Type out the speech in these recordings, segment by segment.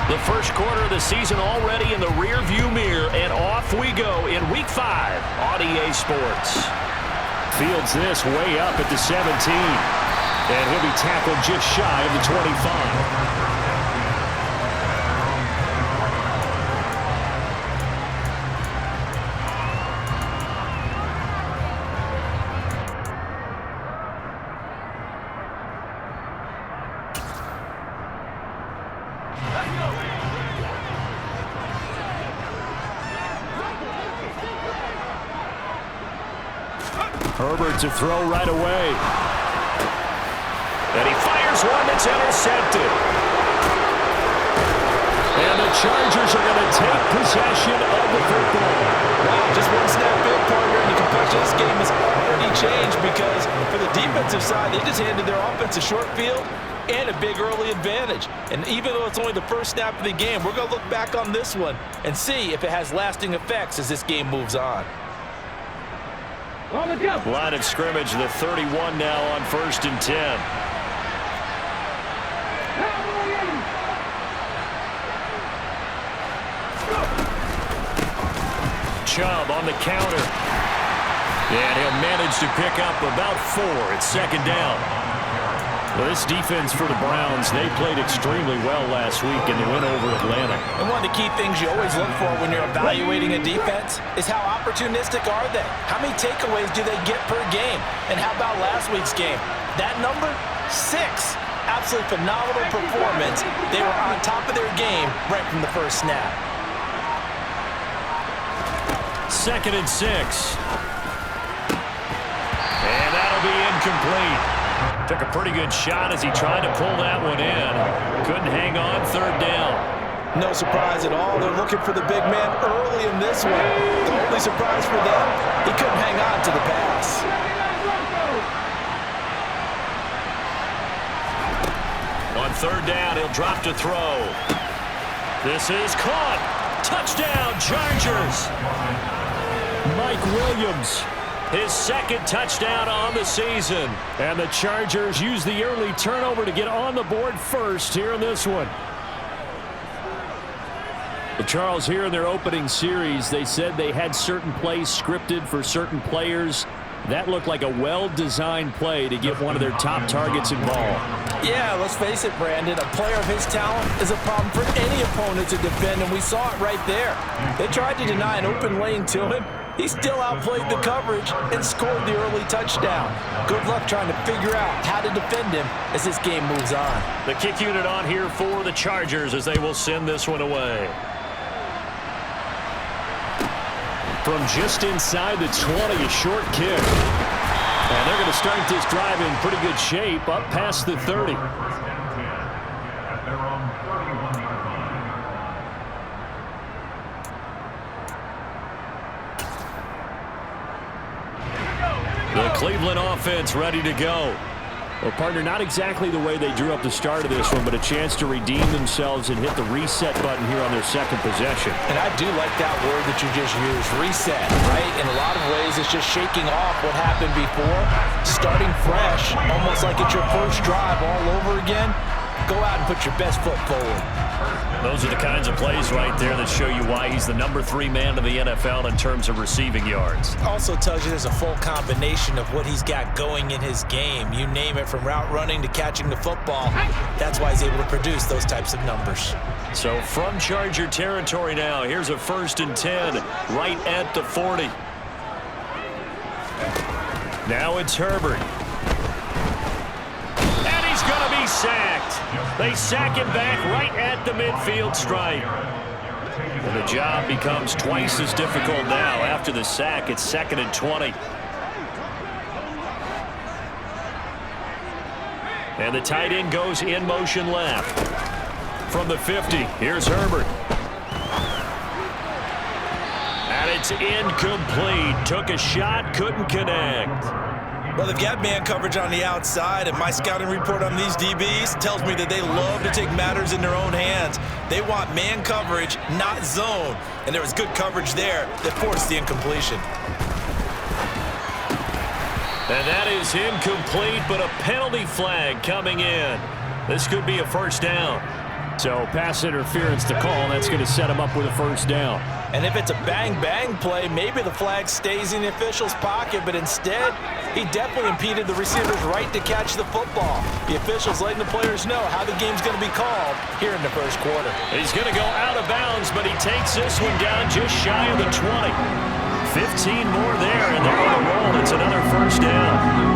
The first quarter of the season already in the rearview mirror, and off we go in Week 5 on EA Sports. Fields this way up at the 17. And he'll be tackled just shy of the 25. Herbert to throw right away. And he fires one that's intercepted. And the Chargers are going to take possession of the football. Wow, just one snap in, partner, and the complexion of this game has already changed because for the defensive side, they just handed their offense a short field and a big early advantage. And even though it's only the first snap of the game, we're going to look back on this one and see if it has lasting effects as this game moves on. Line of scrimmage, the 31 now on 1st and 10. Chubb on the counter. And he'll manage to pick up about 4 at 2nd down. Well, this defense for the Browns, they played extremely well last week in the win over Atlanta. And one of the key things you always look for when you're evaluating a defense is how opportunistic are they? How many takeaways do they get per game? And how about last week's game? That number, 6. Absolutely phenomenal performance. They were on top of their game right from the first snap. 2nd and 6. And that'll be incomplete. Took a pretty good shot as he tried to pull that one in. Couldn't hang on 3rd down. No surprise at all. They're looking for the big man early in this one. The only surprise for them, he couldn't hang on to the pass. On 3rd down, he'll drop to throw. This is caught. Touchdown, Chargers. Mike Williams, his 2nd touchdown on the season. And the Chargers use the early turnover to get on the board first here in this one. Well, Charles, here in their opening series, they said they had certain plays scripted for certain players. That looked like a well-designed play to get one of their top targets involved. Yeah, let's face it, Brandon. A player of his talent is a problem for any opponent to defend, and we saw it right there. They tried to deny an open lane to him. He still outplayed the coverage and scored the early touchdown. Good luck trying to figure out how to defend him as this game moves on. The kick unit on here for the Chargers as they will send this one away. From just inside the 20, a short kick. And they're going to start this drive in pretty good shape, up past the 30. The Cleveland offense ready to go. Well, partner, not exactly the way they drew up the start of this one, but a chance to redeem themselves and hit the reset button here on their 2nd possession. And I do like that word that you just used, reset, right? In a lot of ways, it's just shaking off what happened before, starting fresh, almost like it's your first drive all over again. Go out and put your best foot forward. Those are the kinds of plays right there that show you why he's the number 3 man in the NFL in terms of receiving yards. Also tells you there's a full combination of what he's got going in his game. You name it, from route running to catching the football. That's why he's able to produce those types of numbers. So from Charger territory now, here's a 1st and 10 right at the 40. Now it's Herbert. And he's going to be sacked. They sack him back right at the midfield stripe. And the job becomes twice as difficult now. After the sack, it's 2nd and 20. And the tight end goes in motion left. From the 50, here's Herbert. And it's incomplete. Took a shot, couldn't connect. Well, they've got man coverage on the outside, and my scouting report on these DBs tells me that they love to take matters in their own hands. They want man coverage, not zone. And there was good coverage there that forced the incompletion. And that is incomplete, but a penalty flag coming in. This could be a 1st down. So pass interference to call. That's going to set him up with a first down. And if it's a bang-bang play, maybe the flag stays in the official's pocket, but instead, he definitely impeded the receiver's right to catch the football. The official's letting the players know how the game's going to be called here in the first quarter. He's going to go out of bounds, but he takes this one down just shy of the 20. 15 more there, and they're on a roll. It's another first down.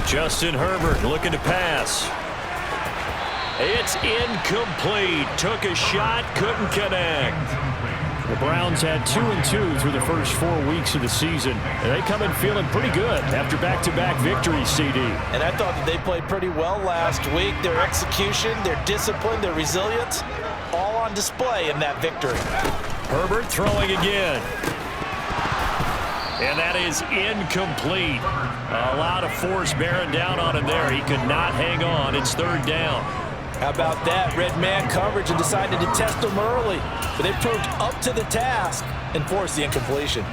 Justin Herbert looking to pass. It's incomplete. Took a shot, couldn't connect. The Browns had 2-2 through the first 4 weeks of the season. And they come in feeling pretty good after back-to-back victories, CD. And I thought that they played pretty well last week. Their execution, their discipline, their resilience, all on display in that victory. Herbert throwing again. And that is incomplete. A lot of force bearing down on him there. He could not hang on. It's third down. How about that? Red man coverage and decided to test him early. But they proved up to the task and forced the incompletion.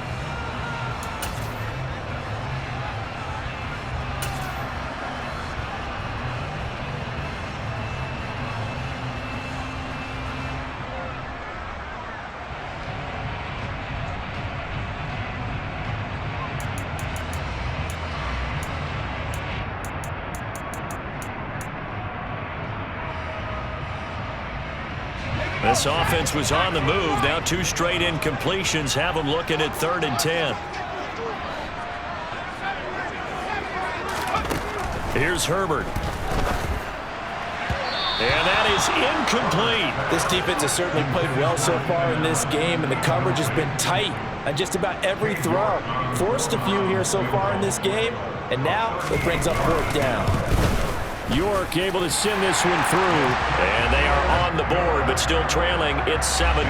This offense was on the move. Now 2 straight incompletions have them looking at 3rd and 10. Here's Herbert. And that is incomplete. This defense has certainly played well so far in this game, and the coverage has been tight on just about every throw. Forced a few here so far in this game, and now it brings up 4th down. York able to send this one through. And they are on the board, but still trailing. It's 7-3.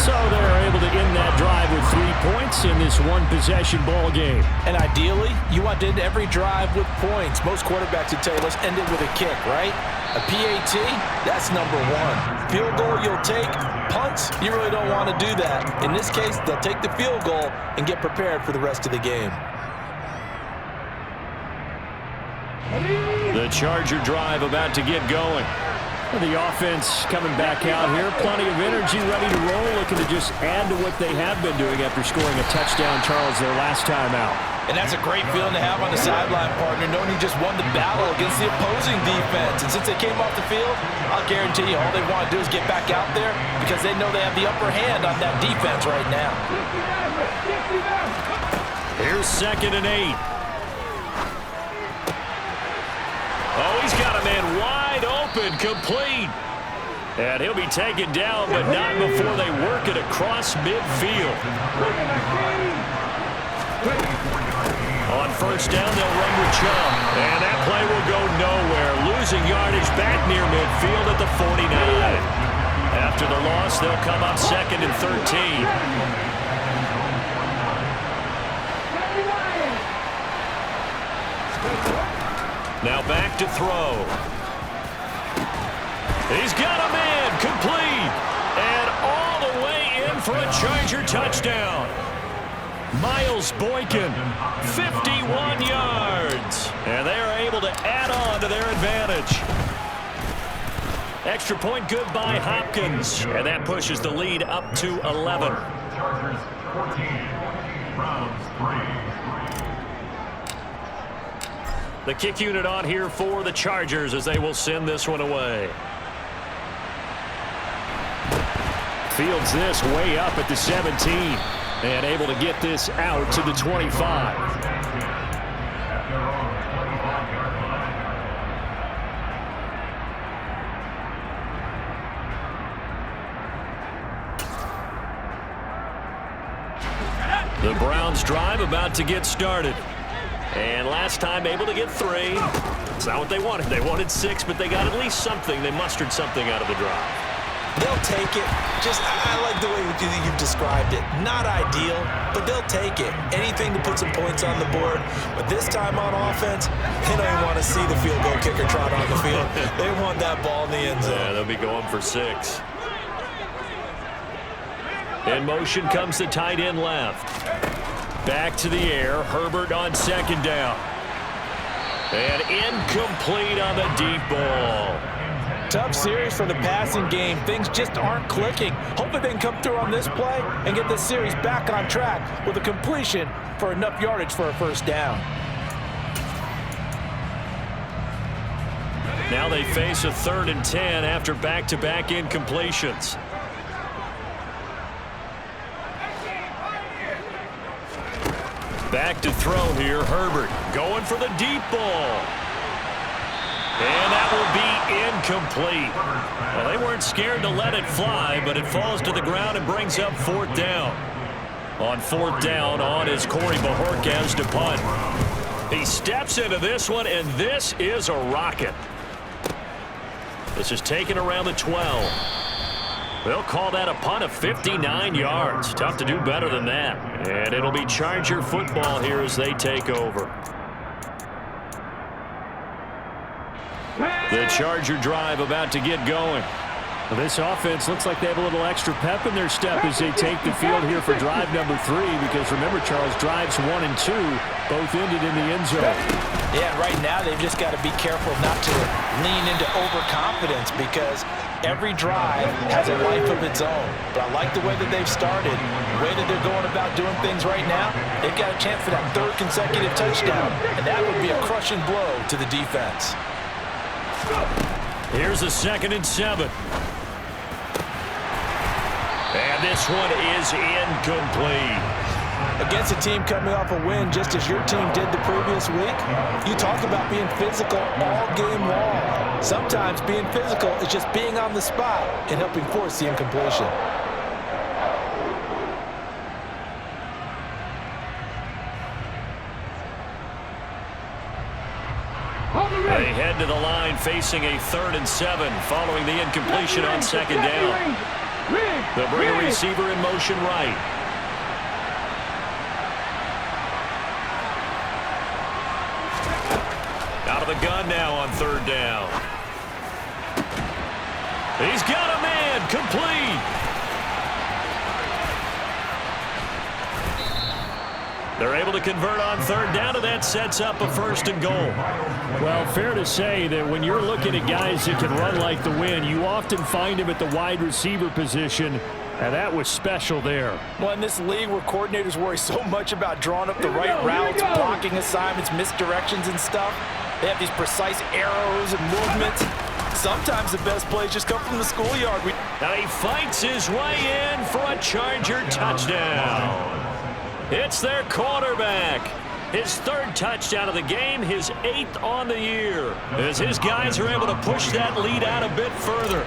So they're able to end that drive with 3 points in this one-possession ball game. And ideally, you want to end every drive with points. Most quarterbacks would tell you, let's end it with a kick, right? A PAT, that's number 1. Field goal you'll take. Punts, you really don't want to do that. In this case, they'll take the field goal and get prepared for the rest of the game. The Charger drive about to get going. The offense coming back out here. Plenty of energy, ready to roll, looking to just add to what they have been doing after scoring a touchdown, Charles, their last time out. And that's a great feeling to have on the sideline, partner, knowing you just won the battle against the opposing defense. And since they came off the field, I'll guarantee you all they want to do is get back out there because they know they have the upper hand on that defense right now. Here's 2nd and 8. Oh, he's got a man wide open, complete. And he'll be taken down, but not before they work it across midfield. On 1st down, they'll run with Chubb. And that play will go nowhere. Losing yardage back near midfield at the 49. After the loss, they'll come up 2nd and 13. Now back to throw. He's got a man, complete. And all the way in for a Charger touchdown. Miles Boykin, 51 yards. And they are able to add on to their advantage. Extra point good by Hopkins. And that pushes the lead up to 11. Chargers 14, Browns 3. The kick unit on here for the Chargers as they will send this one away. Fields this way up at the 17 and able to get this out to the 25. The Browns drive about to get started. And last time able to get 3. It's not what they wanted. They wanted 6, but they got at least something. They mustered something out of the drive. They'll take it. I like the way you've described it. Not ideal, but they'll take it. Anything to put some points on the board. But this time on offense, they don't even want to see the field goal kicker trot on the field. They want that ball in the end zone. Yeah, they'll be going for 6. In motion comes the tight end left. Back to the air. Herbert on second down. And incomplete on the deep ball. Tough series for the passing game. Things just aren't clicking. Hoping they can come through on this play and get this series back on track with a completion for enough yardage for a first down. Now they face a 3rd and 10 after back-to-back incompletions. Back to throw here, Herbert going for the deep ball. And that will be incomplete. Well, they weren't scared to let it fly, but it falls to the ground and brings up 4th down. On 4th down, on is Corey Bajorquez to punt. He steps into this one, and this is a rocket. This is taken around the 12. They'll call that a punt of 59 yards. Tough to do better than that. And it'll be Charger football here as they take over. The Charger drive about to get going. Well, this offense looks like they have a little extra pep in their step as they take the field here for drive number 3. Because remember, Charles, drives 1 and 2 both ended in the end zone. Yeah, right now they've just got to be careful not to lean into overconfidence because every drive has a life of its own. But I like the way that they've started, the way that they're going about doing things right now. They've got a chance for that 3rd consecutive touchdown, and that would be a crushing blow to the defense. Here's a 2nd and 7. And this one is incomplete. Against a team coming off a win just as your team did the previous week, you talk about being physical all game long. Sometimes being physical is just being on the spot and helping force the incompletion. They head to the line facing a 3rd and 7 following the incompletion on 2nd down. They'll bring a receiver in motion right. Out of the gun now on 3rd down. He's got a man, complete. They're able to convert on 3rd down, and that sets up a 1st and goal. Well, fair to say that when you're looking at guys that can run like the wind, you often find them at the wide receiver position, and that was special there. Well, in this league where coordinators worry so much about drawing up the right routes, blocking assignments, misdirections and stuff, they have these precise arrows and movements. Sometimes the best plays just come from the schoolyard. Now he fights his way in for a Charger touchdown. It's their quarterback. His 3rd touchdown of the game, his 8th on the year. As his guys are able to push that lead out a bit further.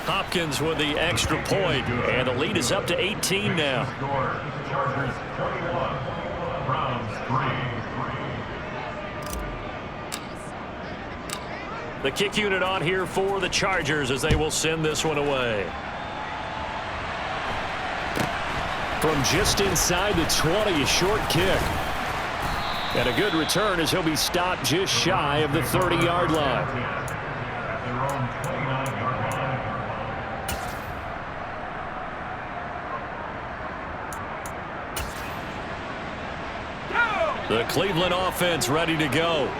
Hopkins with the extra point, and the lead is up to 18 now. Chargers 31, Browns 3. The kick unit on here for the Chargers as they will send this one away. From just inside the 20, a short kick. And a good return as he'll be stopped just shy of the 30-yard line. At their own 29-yard line. The Cleveland offense ready to go.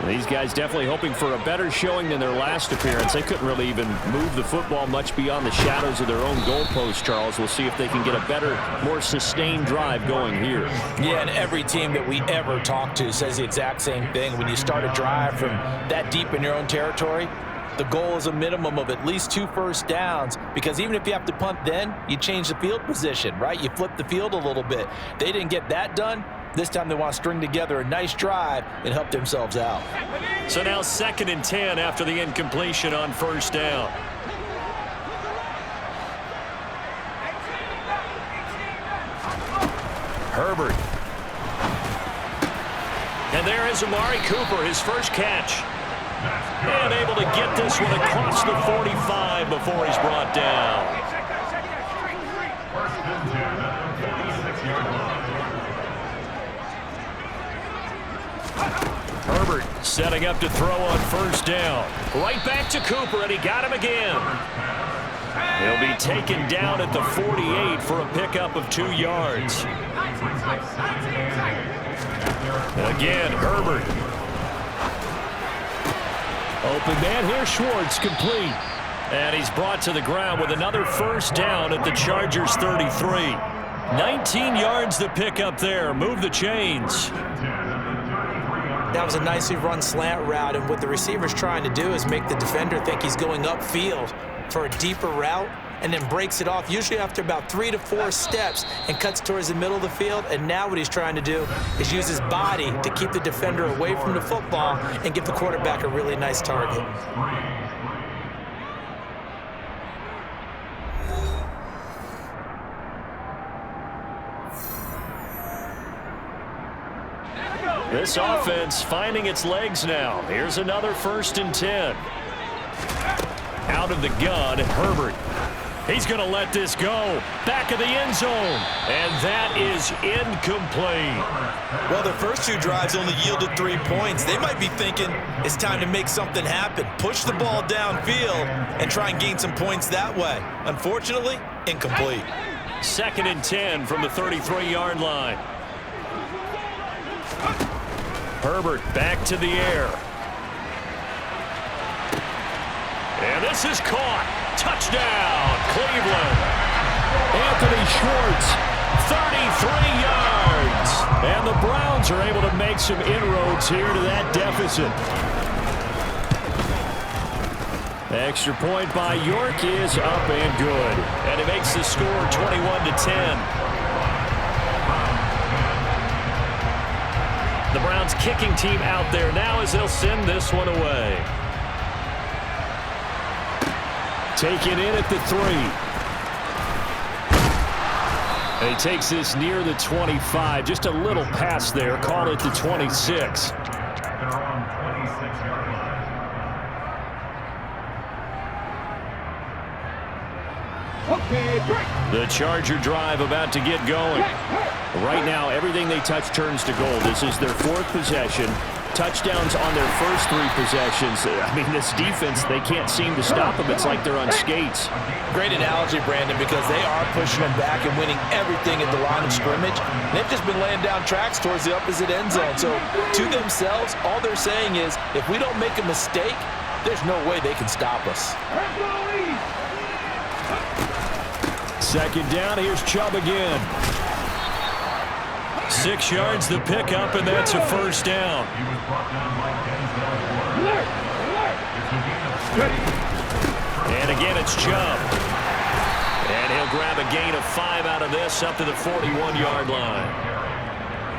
These guys definitely hoping for a better showing than their last appearance. They couldn't really even move the football much beyond the shadows of their own goalpost, Charles. We'll see if they can get a better, more sustained drive going here. Yeah, and every team that we ever talk to says the exact same thing. When you start a drive from that deep in your own territory, the goal is a minimum of at least 2 first downs, because even if you have to punt then, you change the field position, right? You flip the field a little bit. They didn't get that done. This time they want to string together a nice drive and help themselves out. So now 2nd and 10 after the incompletion on 1st down. Herbert. And there is Amari Cooper, his first catch. And able to get this one across the 45 before he's brought down. First and 10 at the 46-yard line. Herbert Setting up to throw on first down. Right back to Cooper, and he got him again. He'll be taken down at the 48 for a pickup of 2 yards. Again, Herbert. Open man here, Schwartz, complete. And he's brought to the ground with another first down at the Chargers' 33. 19 yards to pick up there. Move the chains. That was a nicely run slant route, and what the receiver's trying to do is make the defender think he's going upfield for a deeper route, and then breaks it off, usually after about 3 to 4 steps, and cuts towards the middle of the field. And now what he's trying to do is use his body to keep the defender away from the football and give the quarterback a really nice target. This offense finding its legs now. Here's another 1st and 10. Out of the gun, Herbert. He's going to let this go. Back of the end zone. And that is incomplete. Well, their first 2 drives only yielded 3 points. They might be thinking it's time to make something happen. Push the ball downfield and try and gain some points that way. Unfortunately, incomplete. 2nd and 10 from the 33-yard line. Herbert back to the air. And this is caught. Touchdown, Cleveland. Anthony Schwartz, 33 yards. And the Browns are able to make some inroads here to that deficit. Extra point by York is up and good. And it makes the score 21-10. The Browns kicking team out there now as they'll send this one away. Taken in at the 3. And he takes this near the 25. Just a little pass there. Call it the 26. The Charger drive about to get going. Right now, everything they touch turns to gold. This is their 4th possession. Touchdowns on their first 3 possessions. I mean, this defense, they can't seem to stop them. It's like they're on skates. Great analogy, Brandon, because they are pushing them back and winning everything at the line of scrimmage. They've just been laying down tracks towards the opposite end zone. So, to themselves, all they're saying is, if we don't make a mistake, there's no way they can stop us. 2nd down, here's Chubb again. 6 yards the pickup, and that's a first down. And again, it's Chubb. And he'll grab a gain of 5 out of this up to the 41-yard line.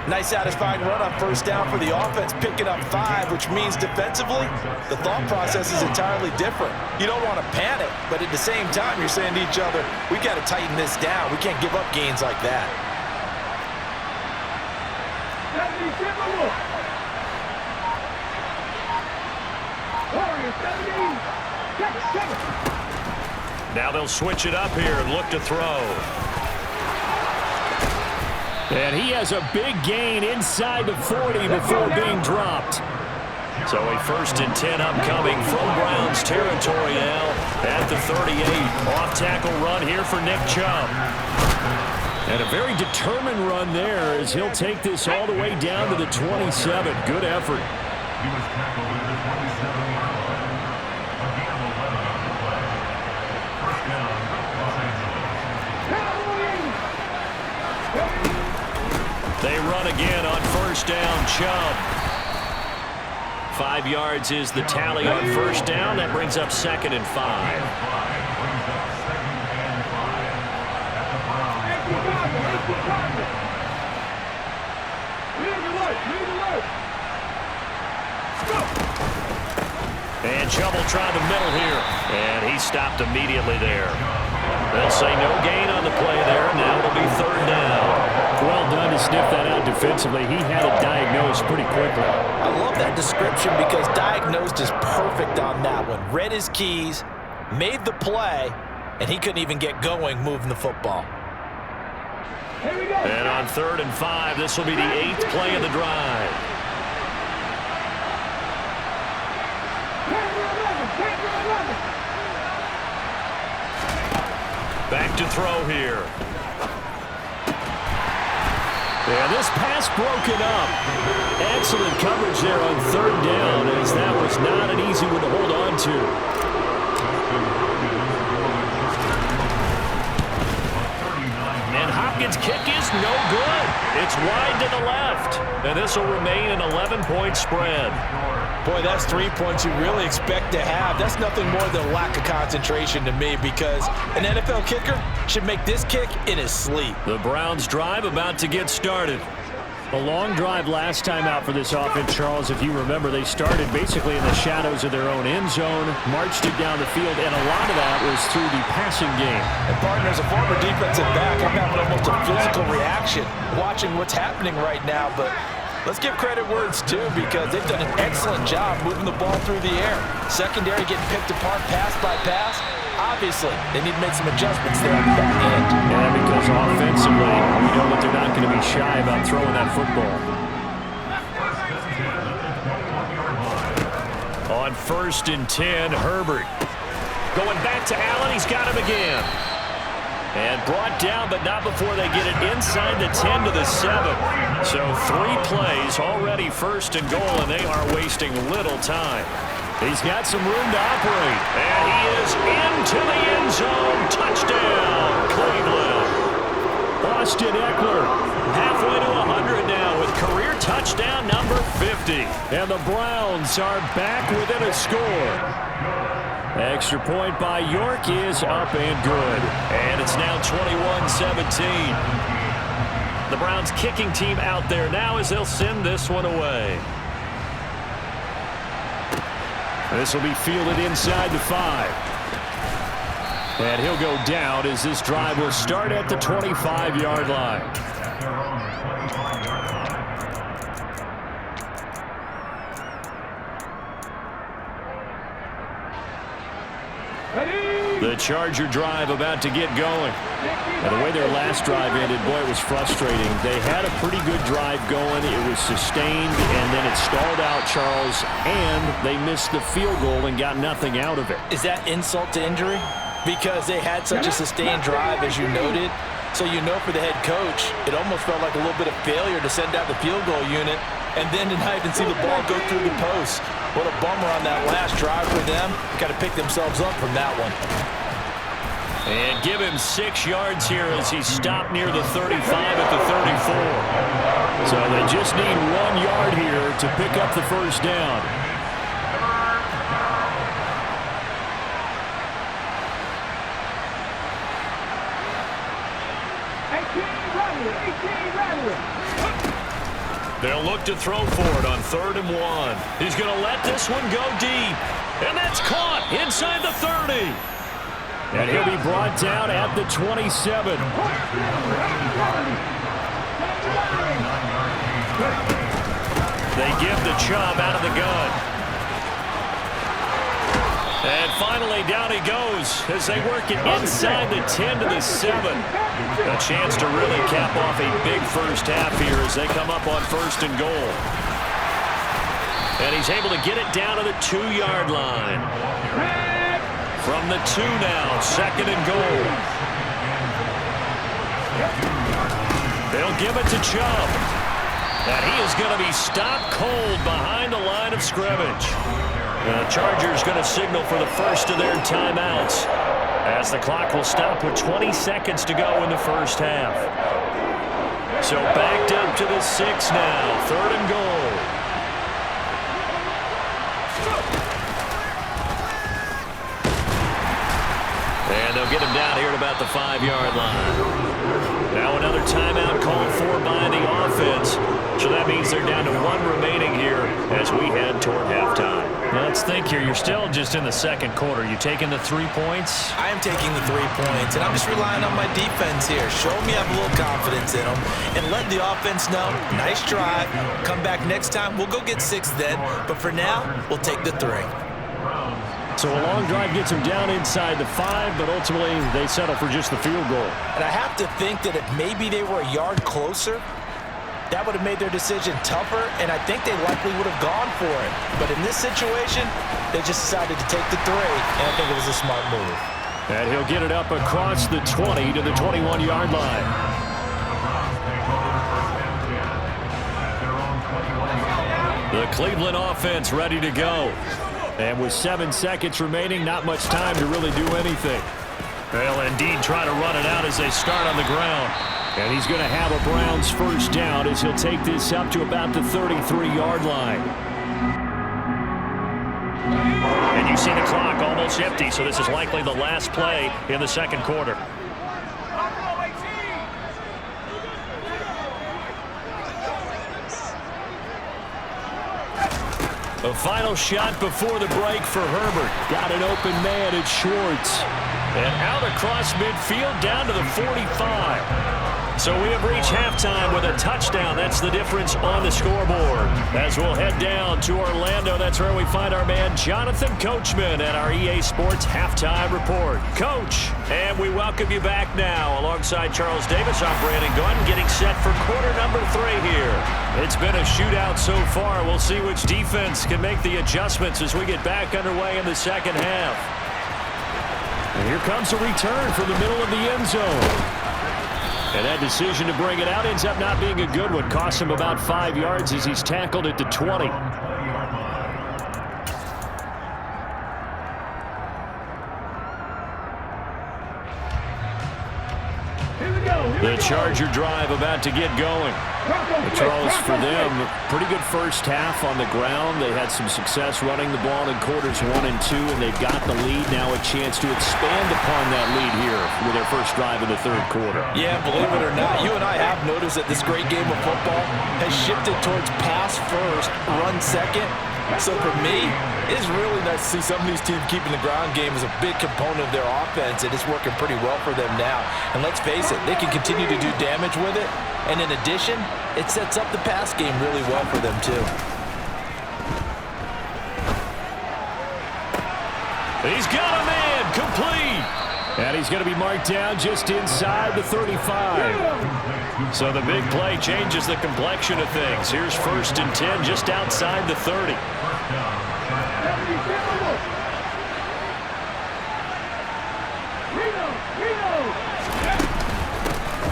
Nice satisfying run on first down for the offense, picking up 5, which means defensively, the thought process is entirely different. You don't want to panic, but at the same time, you're saying to each other, we got to tighten this down. We can't give up gains like that. Now they'll switch it up here and look to throw. And he has a big gain inside the 40 before being dropped. So a 1st and 10 upcoming from Browns territory now at the 38. Off-tackle run here for Nick Chubb. And a very determined run there as he'll take this all the way down to the 27. Good effort. He was tackled at the 27-yard line. Again, 11 on the play. First down, Los Angeles. They run again on first down, Chubb. 5 yards is the tally on first down. That brings up 2nd and 5. And Chubb will try the middle here. And he stopped immediately there. They'll say no gain on the play there. Now it'll be 3rd down. Well done to sniff that out defensively. He had it diagnosed pretty quickly. I love that description because diagnosed is perfect on that one. Read his keys, made the play, and he couldn't even get going moving the football. And on 3rd and 5, this will be the 8th play of the drive. throw here. And this pass broken up. Excellent coverage there on third down, as that was not an easy one to hold on to. And Hopkins' kick is no good. It's wide to the left. And this will remain an 11-point spread. Boy, that's 3 points you really expect to have. That's nothing more than a lack of concentration to me, because an NFL kicker should make this kick in his sleep. The Browns' drive about to get started. A long drive last time out for this offense, Charles. If you remember, they started basically in the shadows of their own end zone, marched it down the field, and a lot of that was through the passing game. And partner, as a former defensive back, I'm having almost a physical reaction watching what's happening right now, but let's give credit where it's due, because they've done an excellent job moving the ball through the air. Secondary getting picked apart pass by pass. Obviously, they need to make some adjustments there at the back end. Yeah, because offensively, we know that they're not going to be shy about throwing that football. On 1st and 10, Herbert. Going back to Allen. He's got him again. And brought down, but not before they get it inside the 10 to the 7. So 3 plays, already 1st and goal, and they are wasting little time. He's got some room to operate. And he is into the end zone. Touchdown, Cleveland. Austin Eckler Halfway to 100 now with career touchdown number 50. and the Browns are back within a score. Extra point by York is up and good. And it's now 21-17. The Browns kicking team out there now as they'll send this one away. This will be fielded inside the 5. And he'll go down as this drive will start at the 25-yard line. The Charger drive about to get going. Now, the way their last drive ended, boy, it was frustrating. They had a pretty good drive going. It was sustained, and then it stalled out, Charles, and they missed the field goal and got nothing out of it. Is that insult to injury? Because they had such a sustained drive, as you noted. So you know, for the head coach, it almost felt like a little bit of failure to send out the field goal unit and then to not even see the ball go through the post. What a bummer on that last drive for them. Got to pick themselves up from that one. And give him 6 yards here as he's stopped near the 35 at the 34. So they just need 1 yard here to pick up the first down. They'll look to throw for it on 3rd and 1. He's going to let this one go deep. And that's caught inside the 30. And he'll be brought down at the 27. They give the Chubb out of the gun. And finally, down he goes as they work it inside the 10 to the 7. A chance to really cap off a big first half here as they come up on 1st and goal. And he's able to get it down to the 2-yard line. From the 2 now, 2nd and goal. They'll give it to Chubb. And he is going to be stopped cold behind the line of scrimmage. The Chargers going to signal for the first of their timeouts as the clock will stop with 20 seconds to go in the first half. So backed up to the 6 now, 3rd and goal. And they'll get him down here at about the 5-yard line. Now another timeout called for by the offense. So that means they're down to 1 remaining here as we head toward halftime. Now let's think here. You're still just in the 2nd quarter. You taking the 3 points? I am taking the 3 points, and I'm just relying on my defense here. Show me I have a little confidence in them, and let the offense know, nice drive. Come back next time. We'll go get 6 then, but for now, we'll take the 3. So a long drive gets them down inside the 5, but ultimately they settle for just the field goal. And I have to think that if maybe they were a yard closer, that would have made their decision tougher, and I think they likely would have gone for it. But in this situation, they just decided to take the 3, and I think it was a smart move. And he'll get it up across the 20 to the 21-yard line. The Cleveland offense ready to go. And with 7 seconds remaining, not much time to really do anything. They'll indeed try to run it out as they start on the ground. And he's going to have a Browns first down as he'll take this up to about the 33-yard line. And you see the clock almost empty, so this is likely the last play in the second quarter. A final shot before the break for Herbert. Got an open man at Schwartz. And out across midfield down to the 45. So we have reached halftime with a touchdown. That's the difference on the scoreboard. As we'll head down to Orlando, that's where we find our man Jonathan Coachman at our EA Sports Halftime Report. Coach, and we welcome you back now. Alongside Charles Davis, I'm Brandon Gunn, getting set for quarter number 3 here. It's been a shootout so far. We'll see which defense can make the adjustments as we get back underway in the second half. And here comes a return from the middle of the end zone. And that decision to bring it out ends up not being a good one. Costs him about 5 yards as he's tackled at the 20. The Charger drive about to get going. Charles, for them, pretty good first half on the ground. They had some success running the ball in quarters 1 and 2, and they've got the lead. Now a chance to expand upon that lead here with their first drive in the third quarter. Yeah, believe it or not, you and I have noticed that this great game of football has shifted towards pass first, run second. So for me, it's really nice to see some of these teams keeping the ground game as a big component of their offense, and it's working pretty well for them now. And let's face it, they can continue to do damage with it. And in addition, it sets up the pass game really well for them too. He's got a man, complete. And he's going to be marked down just inside the 35. So the big play changes the complexion of things. Here's 1st and 10 just outside the 30.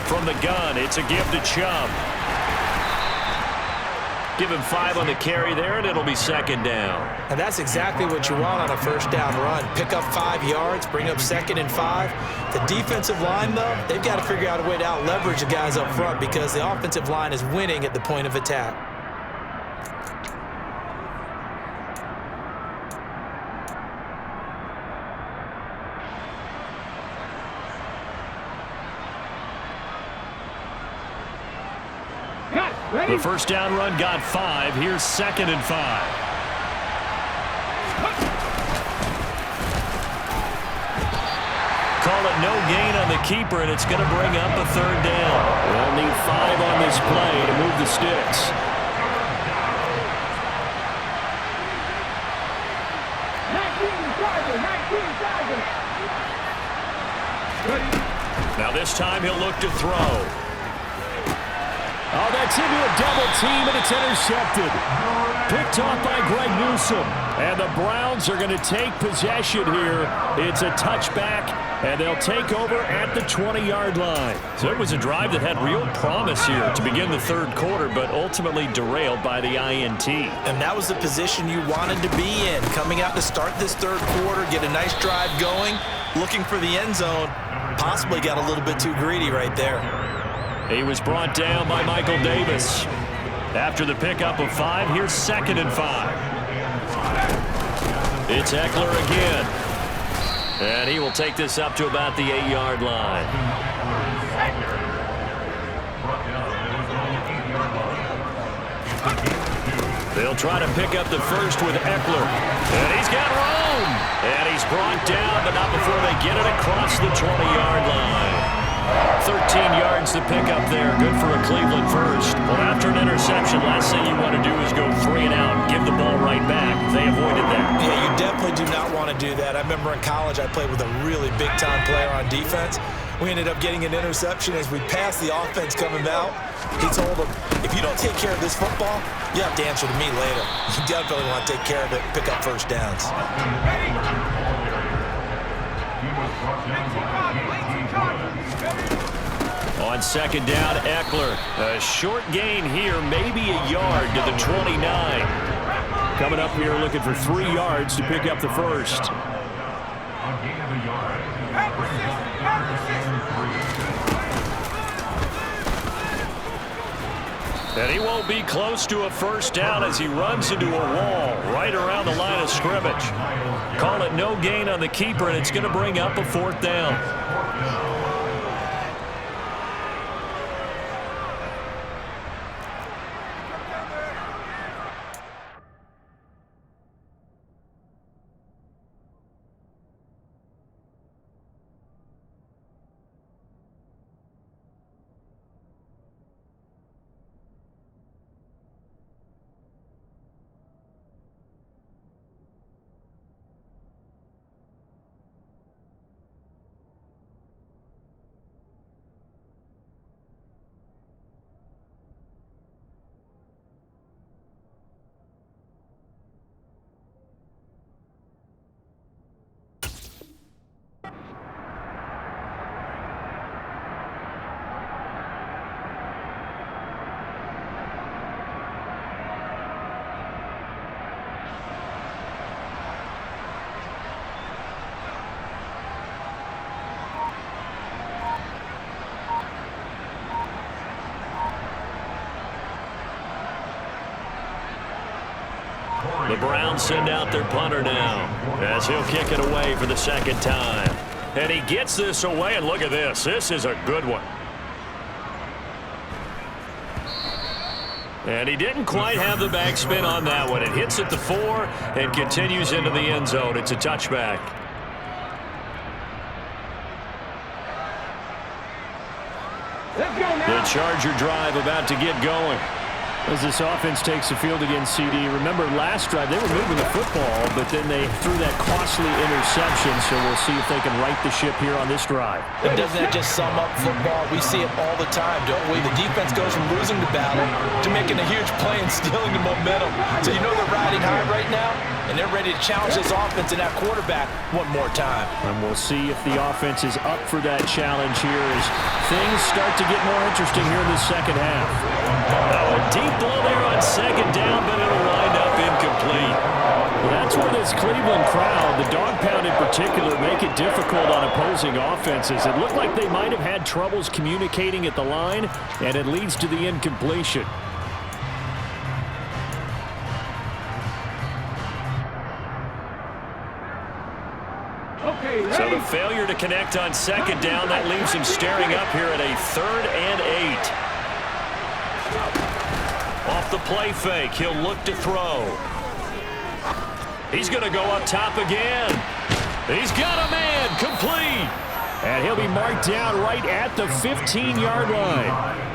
From the gun, it's a give to Chubb. Give him 5 on the carry there, and it'll be 2nd down. And that's exactly what you want on a first down run. Pick up 5 yards, bring up 2nd and 5. The defensive line, though, they've got to figure out a way to out-leverage the guys up front because the offensive line is winning at the point of attack. The first down run got 5. Here's 2nd and 5. Call it no gain on the keeper, and it's going to bring up a 3rd down. They'll need 5 on this play to move the sticks. Now this time he'll look to throw. Oh, that's into a double team, and it's intercepted. Picked off by Greg Newsome. And the Browns are going to take possession here. It's a touchback, and they'll take over at the 20-yard line. So it was a drive that had real promise here to begin the third quarter, but ultimately derailed by the INT. And that was the position you wanted to be in. Coming out to start this third quarter, get a nice drive going, looking for the end zone. Possibly got a little bit too greedy right there. He was brought down by Michael Davis. After the pickup of 5, here's 2nd and 5. It's Eckler again. And he will take this up to about the 8-yard line. They'll try to pick up the first with Eckler. And he's got room. And he's brought down, but not before they get it across the 20-yard line. 13 yards to pick up there. Good for a Cleveland first. Well, after an interception, last thing you want to do is go 3 and out and give the ball right back. They avoided that. Yeah, you definitely do not want to do that. I remember in college I played with a really big-time player on defense. We ended up getting an interception as we passed the offense coming out. He told him, if you don't take care of this football, you have to answer to me later. You definitely want to take care of it and pick up first downs. On second down, Eckler. A short gain here, maybe a yard to the 29. Coming up here looking for 3 yards to pick up the first. A gain of a yard. And he won't be close to a first down as he runs into a wall right around the line of scrimmage. Call it no gain on the keeper, and it's going to bring up a 4th down. The Browns send out their punter now as he'll kick it away for the 2nd time. And he gets this away, and look at this. This is a good one. And he didn't quite have the backspin on that one. It hits at the 4 and continues into the end zone. It's a touchback. The Charger drive about to get going. As this offense takes the field against CD, remember last drive they were moving the football, but then they threw that costly interception, so we'll see if they can right the ship here on this drive. And doesn't that just sum up football? We see it all the time, don't we? The defense goes from losing the battle to making a huge play and stealing the momentum. So you know they're riding high right now, and they're ready to challenge this offense and that quarterback one more time. And we'll see if the offense is up for that challenge here as things start to get more interesting here in the second half. Oh, a deep ball there on 2nd down, but it'll wind up incomplete. That's where this Cleveland crowd, the dog pound in particular, make it difficult on opposing offenses. It looked like they might have had troubles communicating at the line, and it leads to the incompletion. So the failure to connect on 2nd down, that leaves him staring up here at a 3rd and 8. Off the play fake, he'll look to throw. He's going to go up top again. He's got a man, complete. And he'll be marked down right at the 15-yard line.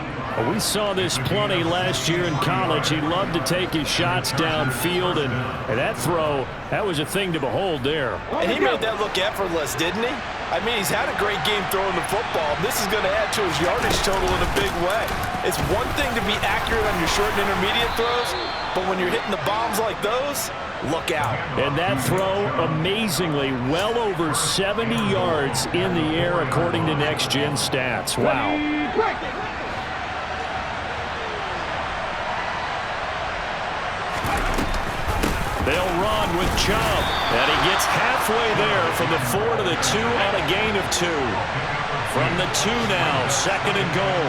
We saw this plenty last year in college. He loved to take his shots downfield, and that throw, that was a thing to behold there. And he made that look effortless, didn't he? I mean, he's had a great game throwing the football. This is going to add to his yardage total in a big way. It's one thing to be accurate on your short and intermediate throws, but when you're hitting the bombs like those, look out. And that throw, amazingly, well over 70 yards in the air according to Next Gen Stats. Wow. They'll run with Chubb, and he gets halfway there from the 4 to the 2 on a gain of 2. From the 2 now, 2nd and goal.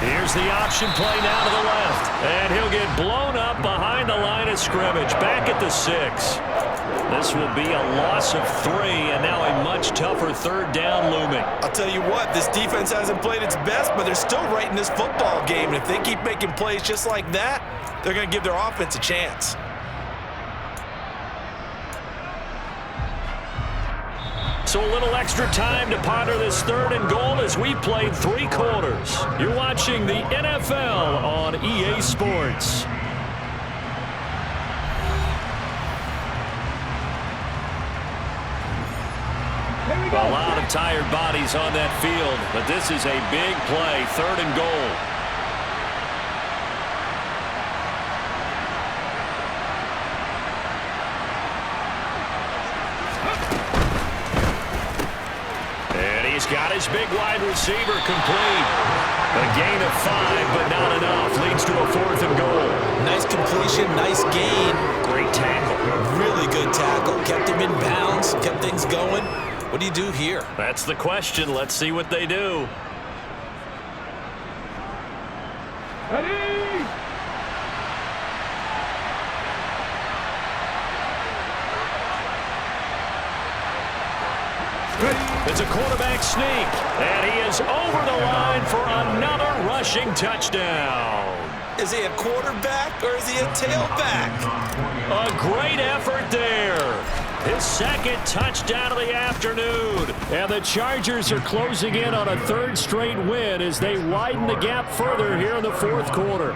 Here's the option play now to the left, and he'll get blown up behind the line of scrimmage, back at the 6. This will be a loss of 3, and now a much tougher 3rd down looming. I'll tell you what, this defense hasn't played its best, but they're still right in this football game. And if they keep making plays just like that, they're going to give their offense a chance. So a little extra time to ponder this 3rd and goal as we played 3 quarters. You're watching the NFL on EA Sports. A lot of tired bodies on that field, but this is a big play, 3rd and goal. got his big wide receiver complete. A gain of 5, but not enough. Leads to a 4th and goal. Nice completion, nice gain. Great tackle. Really good tackle. Kept him in bounds, kept things going. What do you do here? That's the question. Let's see what they do. Ready? It's a quarterback sneak, and he is over the line for another rushing touchdown. Is he a quarterback or is he a tailback? A great effort there. His 2nd touchdown of the afternoon. And the Chargers are closing in on a 3rd straight win as they widen the gap further here in the 4th quarter.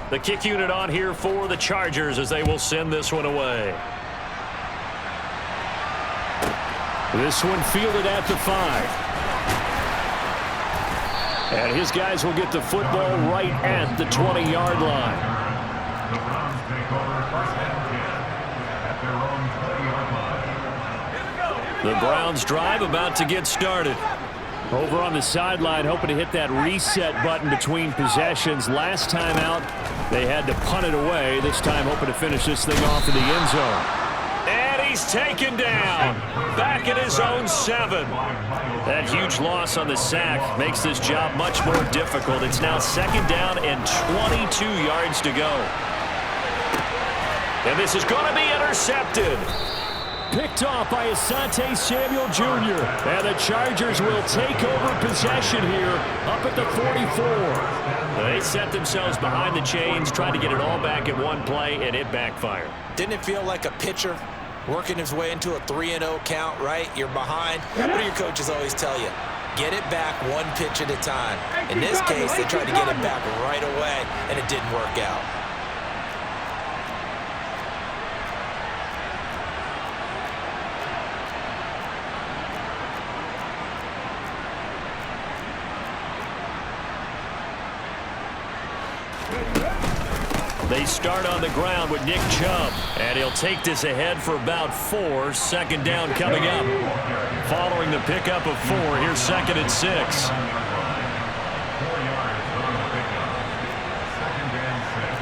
The kick unit on here for the Chargers as they will send this one away. This one fielded at the 5. And his guys will get the football right at the 20-yard line. The Browns take over 1st and 10 at their own 20-yard line. The Browns drive about to get started. Over on the sideline, hoping to hit that reset button between possessions. Last time out, they had to punt it away. This time, hoping to finish this thing off in the end zone. And he's taken down. Back at his own 7. That huge loss on the sack makes this job much more difficult. It's now 2nd down and 22 yards to go. And this is going to be intercepted. Picked off by Asante Samuel Jr. And the Chargers will take over possession here up at the 44. They set themselves behind the chains, trying to get it all back in one play, and it backfired. Didn't it feel like a pitcher working his way into a 3-0 count, right? You're behind. What do your coaches always tell you? Get it back one pitch at a time. In this case, they tried to get it back right away, and it didn't work out. They start on the ground with Nick Chubb, and he'll take this ahead for about 4. 2nd down coming up. Following the pickup of 4, here's 2nd and 6. 4 yards on the pickup. 2nd and 6.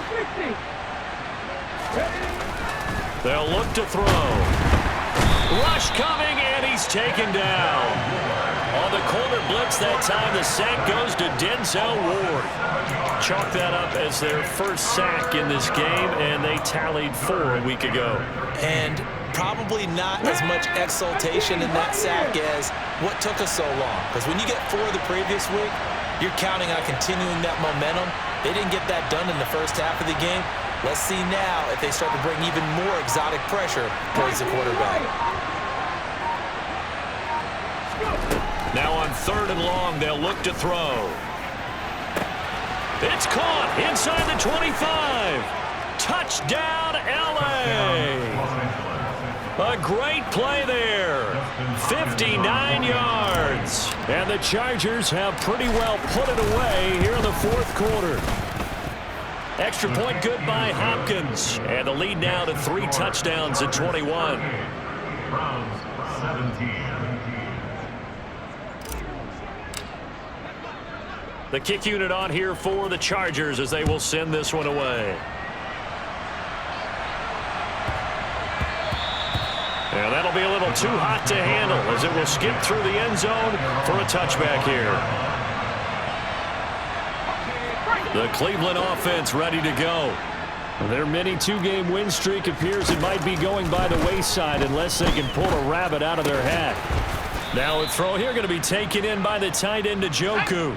50. Ready? They'll look to throw. Rush coming, and he's taken down. On the corner blitz that time, the sack goes to Denzel Ward. Chalk that up as their first sack in this game, and they tallied 4 a week ago. And probably not as much exultation in that sack as what took us so long. Because when you get 4 the previous week, you're counting on continuing that momentum. They didn't get that done in the first half of the game. Let's see now if they start to bring even more exotic pressure towards the quarterback. Now on 3rd and long, they'll look to throw. It's caught inside the 25. Touchdown, L.A. A great play there. 59 yards. And the Chargers have pretty well put it away here in the 4th quarter. Extra point good by Hopkins. And the lead now to 3 touchdowns at 21. Browns 17. The kick unit on here for the Chargers as they will send this one away. And that'll be a little too hot to handle as it will skip through the end zone for a touchback here. The Cleveland offense ready to go. Their mini 2-game win streak appears it might be going by the wayside unless they can pull a rabbit out of their hat. Now a throw here going to be taken in by the tight end Njoku.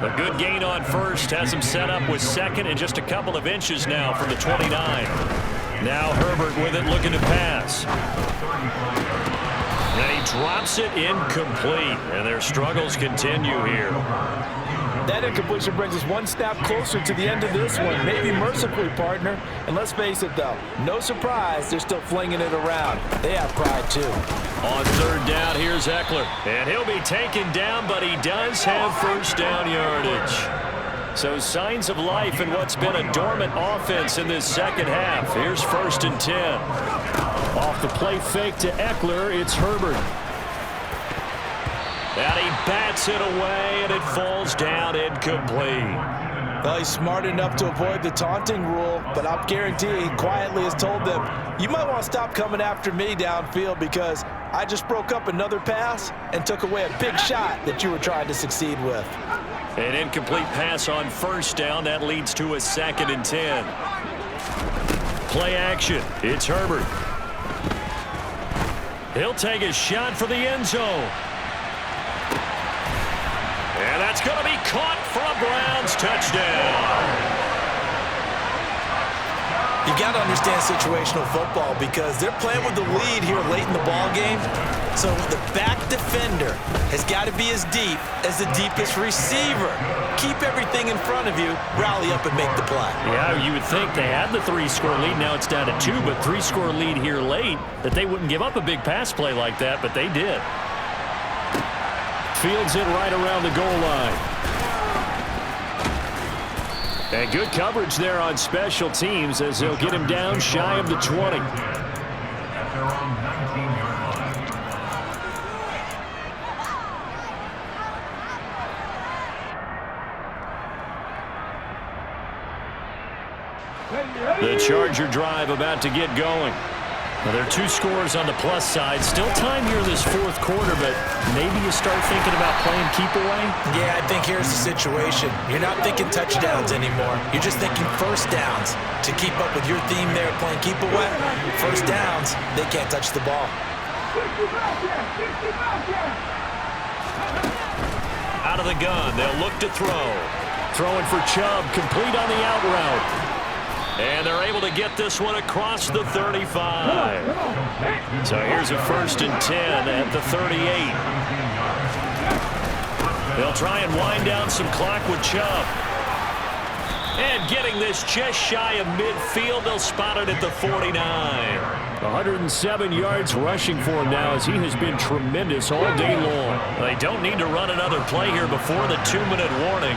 A good gain on first, has him set up with 2nd and just a couple of inches now from the 29. Now Herbert with it looking to pass. And he drops it incomplete, and their struggles continue here. That incompletion brings us one snap closer to the end of this one. Maybe mercifully, partner. And let's face it, though, no surprise, they're still flinging it around. They have pride, too. On third down, here's Eckler. And he'll be taken down, but he does have first down yardage. So signs of life in what's been a dormant offense in this second half. Here's 1st and 10. Off the play fake to Eckler, it's Herbert. And he bats it away, and it falls down incomplete. Well, he's smart enough to avoid the taunting rule, but I'll guarantee he quietly has told them, you might want to stop coming after me downfield because I just broke up another pass and took away a big shot that you were trying to succeed with. An incomplete pass on first down. That leads to a 2nd and 10. Play action. It's Herbert. He'll take a shot for the end zone. And that's going to be caught for a Browns touchdown. You've got to understand situational football because they're playing with the lead here late in the ball game. So the back defender has got to be as deep as the deepest receiver. Keep everything in front of you, rally up and make the play. Yeah, you would think they had the 3-score lead. Now it's down to 2, but 3-score lead here late, that they wouldn't give up a big pass play like that, but they did. Fields it right around the goal line. And good coverage there on special teams as they'll get him down shy of the 20. At their own 19-yard line. The Charger drive about to get going. Well, there are 2 scores on the plus side. Still time here in this 4th quarter, but maybe you start thinking about playing keep away? Yeah, I think here's the situation. You're not thinking touchdowns anymore. You're just thinking first downs. To keep up with your theme there, playing keep away, first downs, they can't touch the ball. Out of the gun, they'll look to throw. Throwing for Chubb, complete on the out route. And they're able to get this one across the 35. So here's a 1st and 10 at the 38. They'll try and wind down some clock with Chubb. And getting this just shy of midfield, they'll spot it at the 49. 107 yards rushing for him now as he has been tremendous all day long. They don't need to run another play here before the 2-minute warning.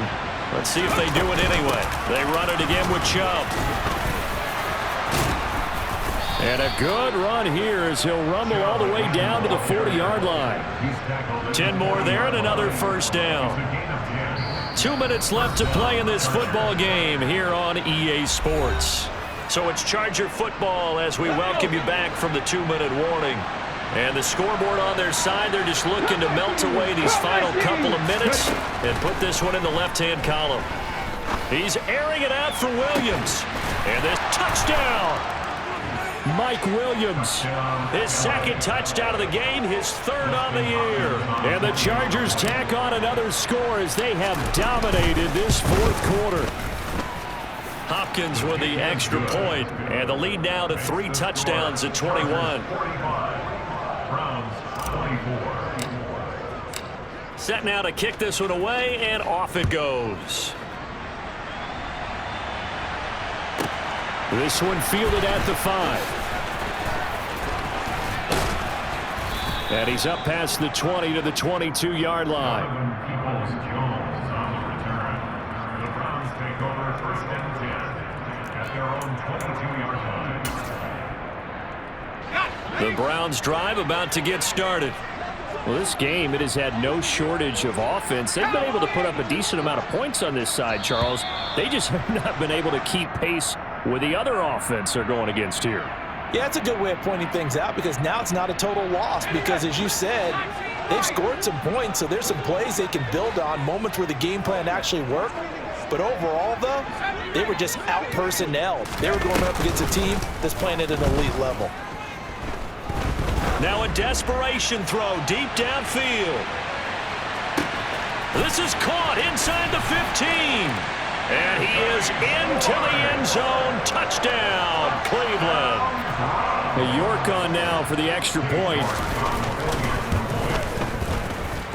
Let's see if they do it anyway. They run it again with Chubb. And a good run here as he'll rumble all the way down to the 40-yard line. 10 more there and another first down. 2 minutes left to play in this football game here on EA Sports. So it's Charger football as we welcome you back from the 2-minute warning. And the scoreboard on their side, they're just looking to melt away these final couple of minutes and put this one in the left-hand column. He's airing it out for Williams. And this touchdown. Mike Williams. His 2nd touchdown of the game, his 3rd on the year. And the Chargers tack on another score as they have dominated this 4th quarter. Hopkins with the extra point, and the lead now to 3 touchdowns at 21. Set now to kick this one away, and off it goes. This one fielded at the 5. And he's up past the 20 to the 22-yard line. The Browns drive about to get started. Well, this game, it has had no shortage of offense. They've been able to put up a decent amount of points on this side, Charles. They just have not been able to keep pace with the other offense they're going against here. Yeah, it's a good way of pointing things out because now it's not a total loss because, as you said, they've scored some points, so there's some plays they can build on, moments where the game plan actually worked. But overall, though, they were just out-personnelled. They were going up against a team that's playing at an elite level. Now a desperation throw deep downfield. This is caught inside the 15. And he is into the end zone. Touchdown, Cleveland. A York on now for the extra point.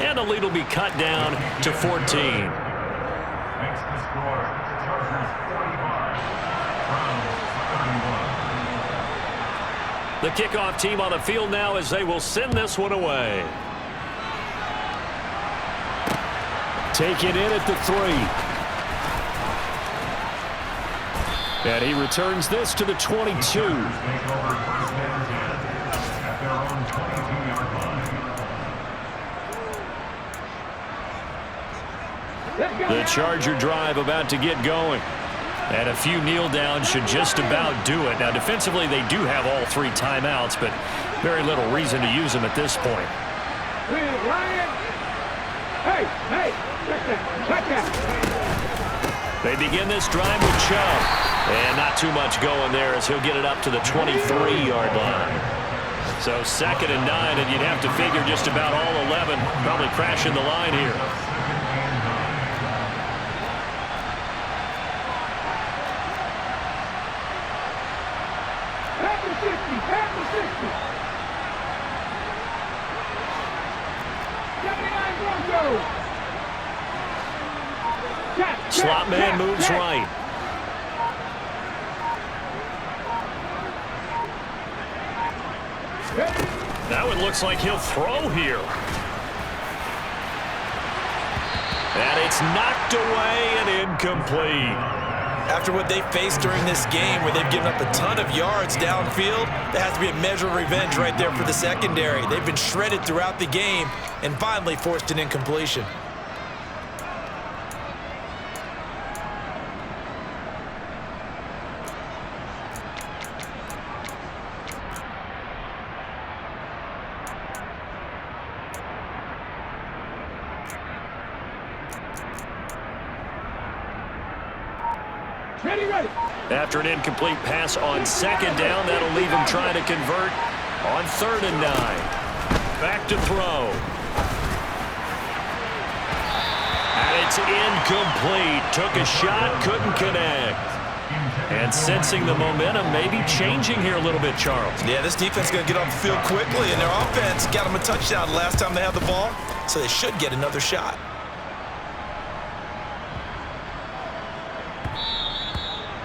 And the lead will be cut down to 14. makes the score. Chargers 45, Browns 31. The kickoff team on the field now as they will send this one away. Take it in at the 3. And he returns this to the 22. Take over first and 10 at their own 22-yard line. The Charger drive about to get going. And a few kneel downs should just about do it. Now, defensively, they do have all 3 timeouts, but very little reason to use them at this point. They begin this drive with Chubb. And not too much going there as he'll get it up to the 23-yard line. So 2nd and 9, and you'd have to figure just about all 11 probably crashing the line here. Slot man moves right. Now it looks like he'll throw here. And it's knocked away and incomplete. After what they faced during this game where they've given up a ton of yards downfield, there has to be a measure of revenge right there for the secondary. They've been shredded throughout the game and finally forced an incompletion. After an incomplete pass on 2nd down, that'll leave him trying to convert on 3rd and 9. Back to throw. And it's incomplete. Took a shot, couldn't connect. And sensing the momentum maybe changing here a little bit, Charles. Yeah, this defense is going to get off the field quickly, and their offense got them a touchdown last time they had the ball, so they should get another shot.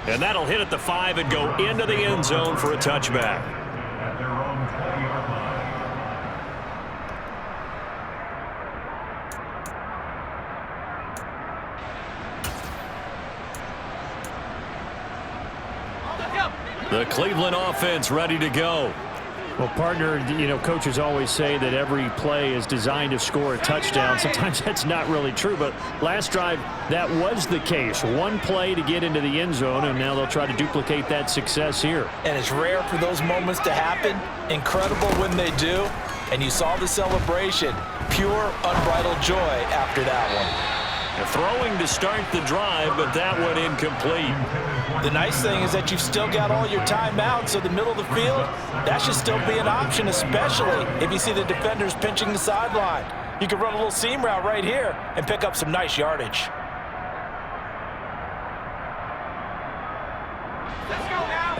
And that'll hit at the 5 and go into the end zone for a touchback. At their own 20-yard line. The Cleveland offense ready to go. Well, partner, you know, coaches always say that every play is designed to score a touchdown. Sometimes that's not really true, but last drive, that was the case. One play to get into the end zone, and now they'll try to duplicate that success here. And it's rare for those moments to happen. Incredible when they do. And you saw the celebration. Pure, unbridled joy after that one. Throwing to start the drive, but that one incomplete. The nice thing is that you've still got all your timeouts, so the middle of the field, that should still be an option, especially if you see the defenders pinching the sideline. You can run a little seam route right here and pick up some nice yardage.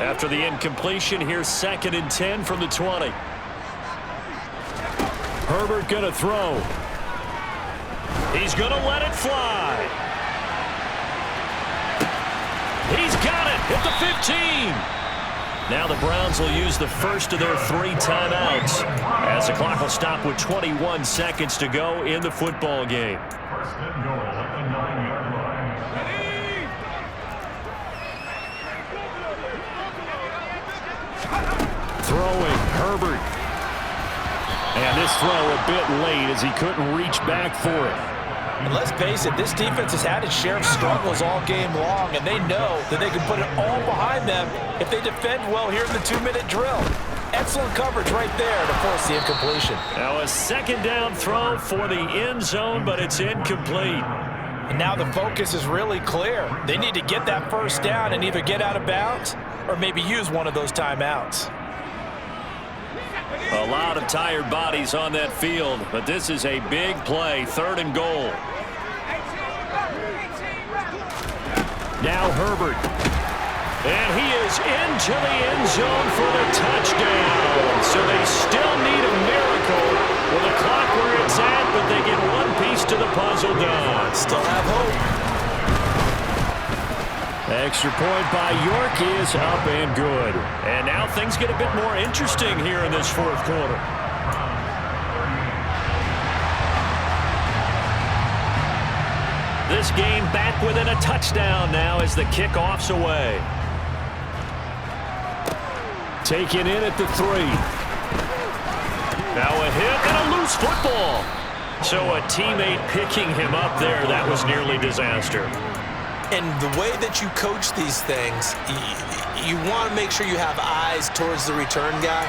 After the incompletion, here's 2nd and 10 from the 20. Herbert gonna throw. He's going to let it fly. He's got it at the 15. Now the Browns will use the first of their 3 timeouts as the clock will stop with 21 seconds to go in the football game. First and goal at the 9-yard line. Throwing, Herbert. And this throw a bit late as he couldn't reach back for it. And let's face it, this defense has had its share of struggles all game long, and they know that they can put it all behind them if they defend well here in the 2-minute drill. Excellent coverage right there to force the incompletion. Now a 2nd down throw for the end zone, but it's incomplete. And now the focus is really clear. They need to get that first down and either get out of bounds or maybe use one of those timeouts. A lot of tired bodies on that field, but this is a big play, 3rd and goal. Now Herbert. And he is into the end zone for the touchdown. So they still need a miracle with the clock where it's at, but they get one piece to the puzzle done. Still have hope. Extra point by York is up and good. And now things get a bit more interesting here in this fourth quarter. This game back within a touchdown now as the kickoff's away. Taken in at the 3. Now a hit and a loose football. So a teammate picking him up there, that was nearly disaster. And the way that you coach these things, you want to make sure you have eyes towards the return guy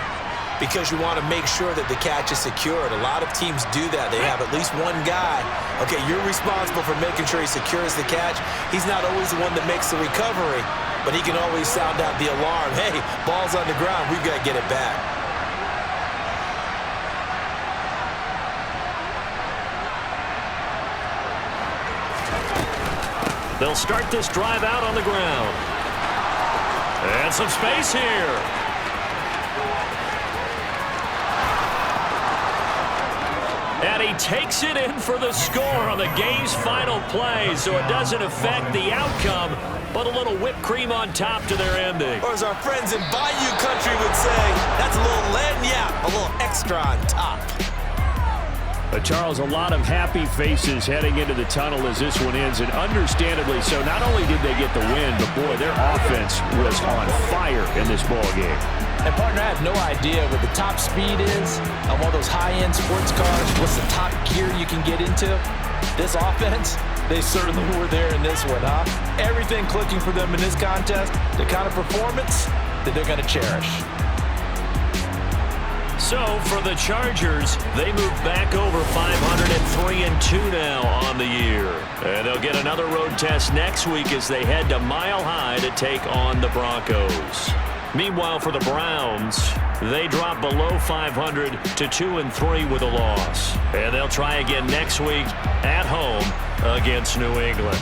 because you want to make sure that the catch is secured. A lot of teams do that. They have at least one guy. Okay, you're responsible for making sure he secures the catch. He's not always the one that makes the recovery, but he can always sound out the alarm. Hey, ball's on the ground. We've got to get it back. They'll start this drive out on the ground. And some space here. And he takes it in for the score on the game's final play, so it doesn't affect the outcome, but a little whipped cream on top to their ending. Or as our friends in Bayou Country would say, that's a little lagniappe, a little extra on top. Charles, a lot of happy faces heading into the tunnel as this one ends, and understandably so. Not only did they get the win, but boy, their offense was on fire in this ball game. And partner, I have no idea what the top speed is on one of those high-end sports cars. What's the top gear you can get into? This offense, they certainly were there in this one, huh? Everything clicking for them in this contest, the kind of performance that they're going to cherish. So for the Chargers, they move back over 503-2 now on the year. And they'll get another road test next week as they head to Mile High to take on the Broncos. Meanwhile, for the Browns, they drop below 500 to 2-3 with a loss. And they'll try again next week at home against New England.